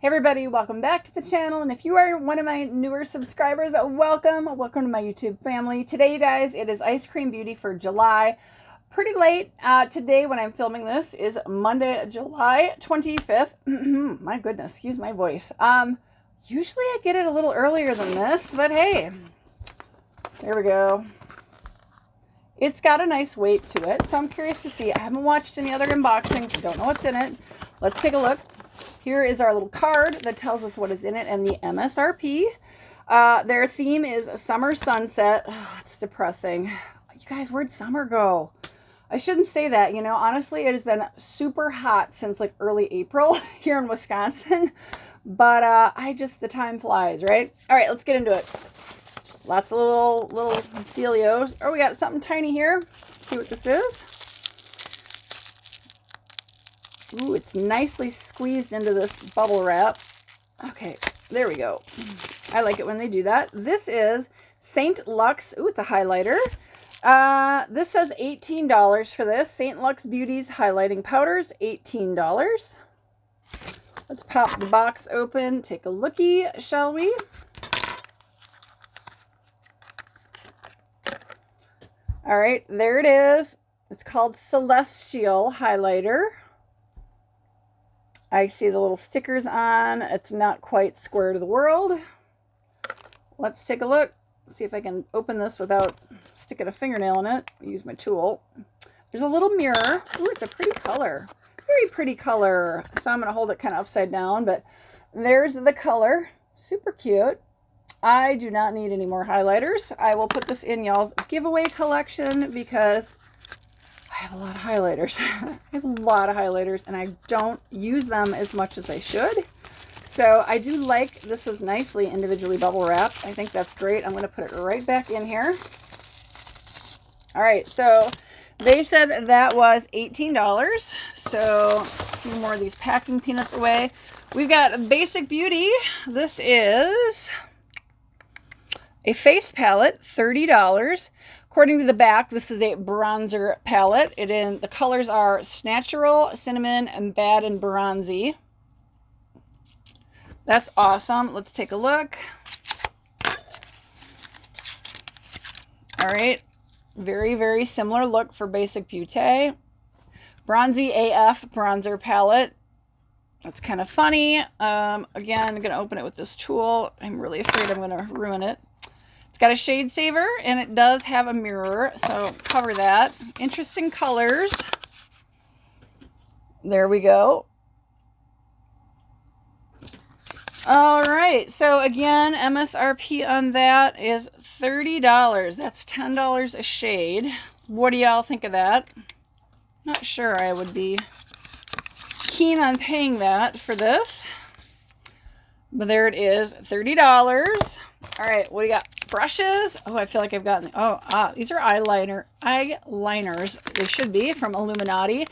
Hey everybody, welcome back to the channel, and if you are one of my newer subscribers, welcome to my YouTube family. Today, you guys, it is Ice Cream Beauty for July. Pretty late today when I'm filming this is Monday, July 25th. My goodness, excuse my voice. Usually I get it a little earlier than this, but hey, there we go. It's got a nice weight to it, so I'm curious to see. I haven't watched any other unboxings. I don't know what's in it. Let's take a look. Here is our little card that tells us what is in it and the MSRP. Their theme is Summer Sunset. Oh, it's depressing. You guys, where'd summer go? I shouldn't say that. You know, honestly, it has been super hot since like early April here in Wisconsin. But the time flies, right? All right, let's get into it. Lots of little dealios. Oh, we got something tiny here. Let's see what this is. Ooh, it's nicely squeezed into this bubble wrap. Okay, there we go. I like it when they do that. This is St. Lux. Ooh, it's a highlighter. This says $18 for this. St. Lux Beauty's highlighting powders, $18. Let's pop the box open, take a lookie, shall we? All right, there it is. It's called Celestial Highlighter. I see the little stickers on. It's not quite square to the world. Let's take a look. See if I can open this without sticking a fingernail in it. Use my tool. There's a little mirror. Ooh, it's a pretty color. Very pretty color. So I'm going to hold it kind of upside down, but there's the color. Super cute. I do not need any more highlighters. I will put this in y'all's giveaway collection because I have a lot of highlighters. I have a lot of highlighters and I don't use them as much as I should. So I do like this was nicely individually bubble wrapped. I think that's great. I'm going to put it right back in here. All right, so they said that was $18. So a few more of these packing peanuts away. We've got Basic Beauty. This is a face palette, $30. According to the back, this is a bronzer palette. The colors are Snatchural, Cinnamon, and Bad and Bronzy. That's awesome. Let's take a look. All right. Very, very similar look for Basic Beauty. Bronzy AF bronzer palette. That's kind of funny. Again, I'm going to open it with this tool. I'm really afraid I'm going to ruin it. It's got a shade saver, and it does have a mirror, so cover that. Interesting colors. There we go. All right, so again, MSRP on that is $30. That's $10 a shade. What do y'all think of that? Not sure I would be keen on paying that for this. But there it is, $30. All right, what do you got? Brushes. Oh, I feel like I've gotten, these are eyeliners. They should be from Illuminati.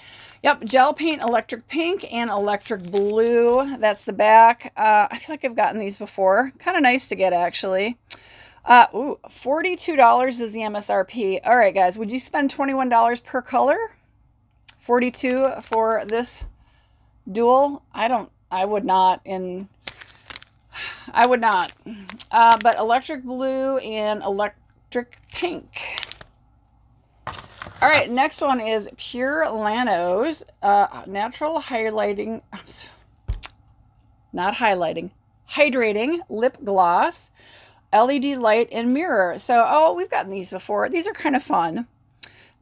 Yep, gel paint, electric pink, and electric blue. That's the back. I feel like I've gotten these before. Kind of nice to get, actually. $42 is the MSRP. All right, guys, would you spend $21 per color? $42 for this dual? I would not. I would not. But electric blue and electric pink. All right, next one is Pure Lanos Natural Highlighting, not highlighting, hydrating lip gloss, LED light and mirror. So, we've gotten these before. These are kind of fun.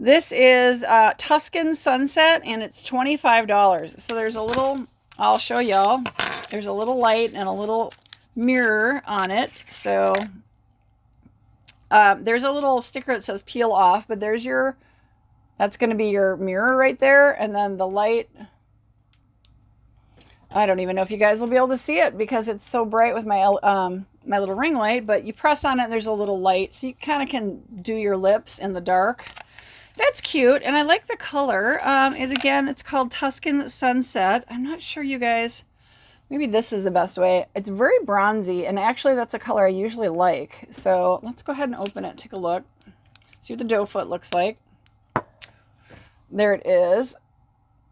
This is Tuscan Sunset, and it's $25. So there's a little, I'll show y'all. There's a little light and a little mirror on it. So there's a little sticker that says peel off, but there's that's going to be your mirror right there. And then the light, I don't even know if you guys will be able to see it because it's so bright with my my little ring light, but you press on it and there's a little light. So you kind of can do your lips in the dark. That's cute. And I like the color. Again, it's called Tuscan Sunset. I'm not sure you guys, maybe this is the best way. It's very bronzy, and actually that's a color I usually like. So let's go ahead and open it, take a look, see what the doe foot looks like. There it is.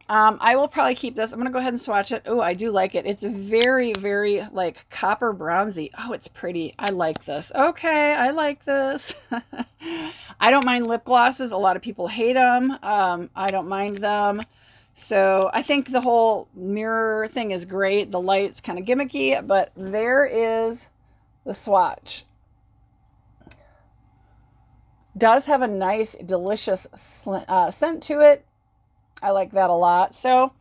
I will probably keep this. I'm going to go ahead and swatch it. Oh, I do like it. It's very, very like copper bronzy. Oh, it's pretty. I like this. Okay, I like this. I don't mind lip glosses. A lot of people hate them. I don't mind them. So I think the whole mirror thing is great. The light's kind of gimmicky, but there is the swatch. Does have a nice, delicious scent to it. I like that a lot. So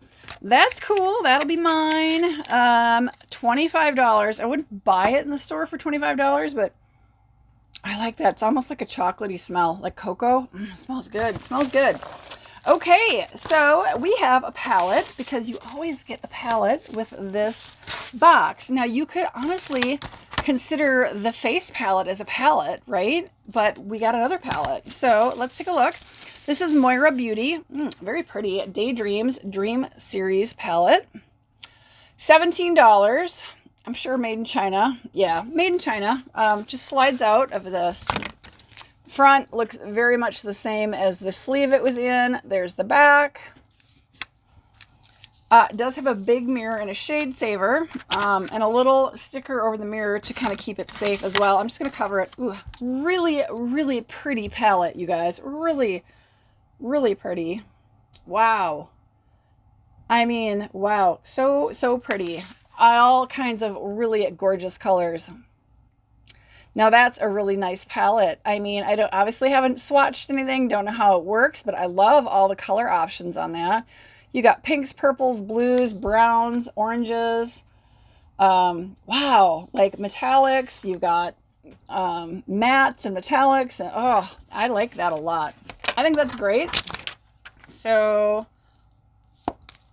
that's cool. That'll be mine. $25. I wouldn't buy it in the store for $25, but I like that. It's almost like a chocolatey smell, like cocoa. It smells good. It smells good. Okay, so we have a palette, because you always get a palette with this box. Now, you could honestly consider the face palette as a palette, right? But we got another palette. So let's take a look. This is Moira Beauty. Very pretty. Daydreams Dream Series palette. $17. I'm sure made in China. Yeah, made in China. Just slides out of this. Front looks very much the same as the sleeve it was in. There's the back. It does have a big mirror and a shade saver, and a little sticker over the mirror to kind of keep it safe as well. I'm just going to cover it. Ooh, really, really pretty palette, you guys. Really, really pretty. Wow. I mean, wow. So, so pretty. All kinds of really gorgeous colors. Now that's a really nice palette. I mean, I don't obviously haven't swatched anything, don't know how it works, but I love all the color options on that. You got pinks, purples, blues, browns, oranges. Wow, like metallics. You've got mattes and metallics. And oh, I like that a lot. I think that's great. So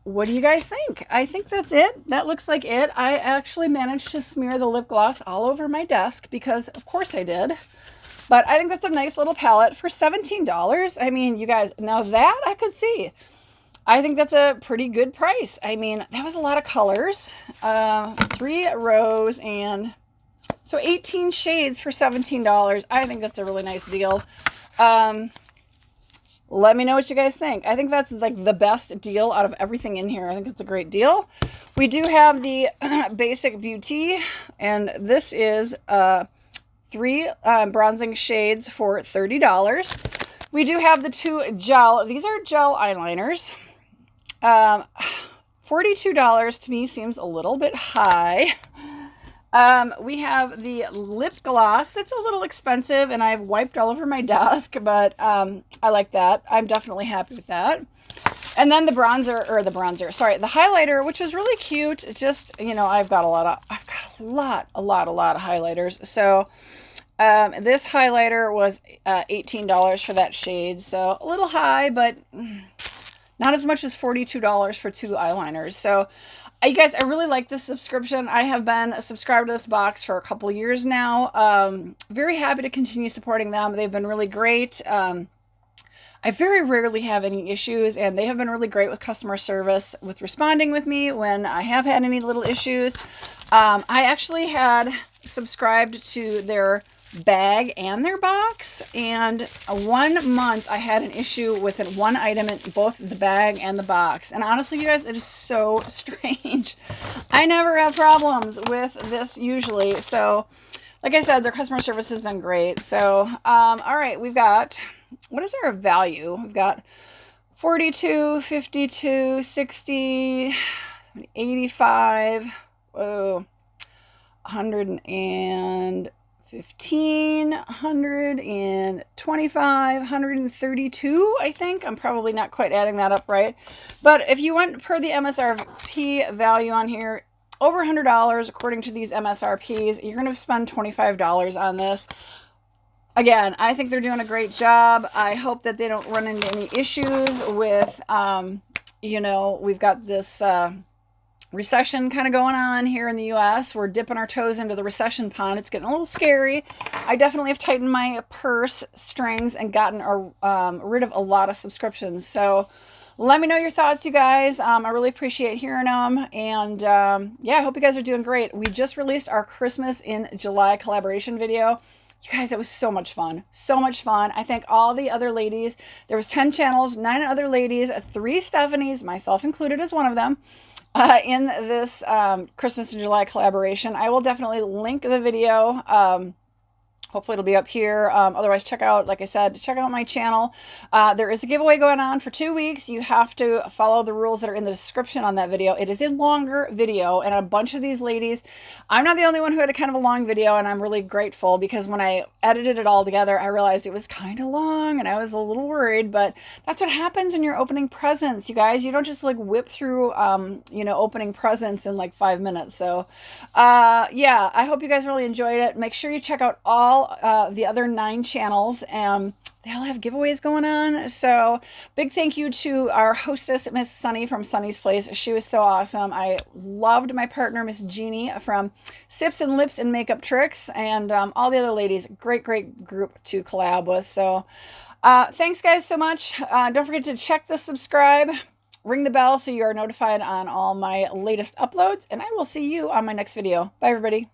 what do you guys think? I think that's it. That looks like it. I actually managed to smear the lip gloss all over my desk because of course I did. But I think that's a nice little palette for $17. I mean, you guys, now that I could see. I think that's a pretty good price. I mean, that was a lot of colors. 3 rows and so 18 shades for $17. I think that's a really nice deal. Let me know what you guys think. I think that's like the best deal out of everything in here. I think it's a great deal. We do have the Basic Beauty, and this is 3 bronzing shades for $30. We do have the 2 gel. These are gel eyeliners. $42 to me seems a little bit high. We have the lip gloss. It's a little expensive and I've wiped all over my desk, but I like that. I'm definitely happy with that. And then the bronzer, sorry, the highlighter, which was really cute. Just, you know, I've got a lot of highlighters. So this highlighter was $18 for that shade. So a little high, but not as much as $42 for 2 eyeliners. So you guys, I really like this subscription. I have been subscribed to this box for a couple years now. Very happy to continue supporting them. They've been really great. I very rarely have any issues, and they have been really great with customer service, with responding with me when I have had any little issues. I actually had subscribed to their bag and their box, and 1 month I had an issue with one item in both the bag and the box, and honestly you guys, it is so strange. I never have problems with this usually. So like I said, their customer service has been great. So all right, we've got, what is our value? We've got 42, 52, 60, 85, oh, 115, 125, 132, I think. I'm probably not quite adding that up right. But if you went per the MSRP value on here, over $100 according to these MSRPs, you're going to spend $25 on this. Again, I think they're doing a great job. I hope that they don't run into any issues with, you know, we've got this recession kind of going on here in the US. We're dipping our toes into the recession pond. It's getting a little scary. I definitely have tightened my purse strings and gotten rid of a lot of subscriptions. So let me know your thoughts, you guys. I really appreciate hearing them. And yeah, I hope you guys are doing great. We just released our Christmas in July collaboration video. You guys, it was so much fun. So much fun. I thank all the other ladies. There was 10 channels, 9 other ladies, 3 Stephanies, myself included as one of them, in this Christmas in July collaboration. I will definitely link the video. Hopefully it'll be up here. Otherwise, check out, like I said, check out my channel. There is a giveaway going on for 2 weeks. You have to follow the rules that are in the description on that video. It is a longer video, and a bunch of these ladies, I'm not the only one who had a kind of a long video, and I'm really grateful because when I edited it all together, I realized it was kind of long, and I was a little worried, but that's what happens when you're opening presents, you guys. You don't just like whip through, you know, opening presents in like 5 minutes. So, yeah, I hope you guys really enjoyed it. Make sure you check out all the other 9 channels. They all have giveaways going on. So big thank you to our hostess, Miss Sunny from Sunny's Place. She was so awesome. I loved my partner, Miss Jeannie from Sips and Lips and Makeup Tricks, and all the other ladies. Great group to collab with. So thanks guys so much. Don't forget to check the subscribe, ring the bell so you are notified on all my latest uploads, and I will see you on my next video. Bye everybody.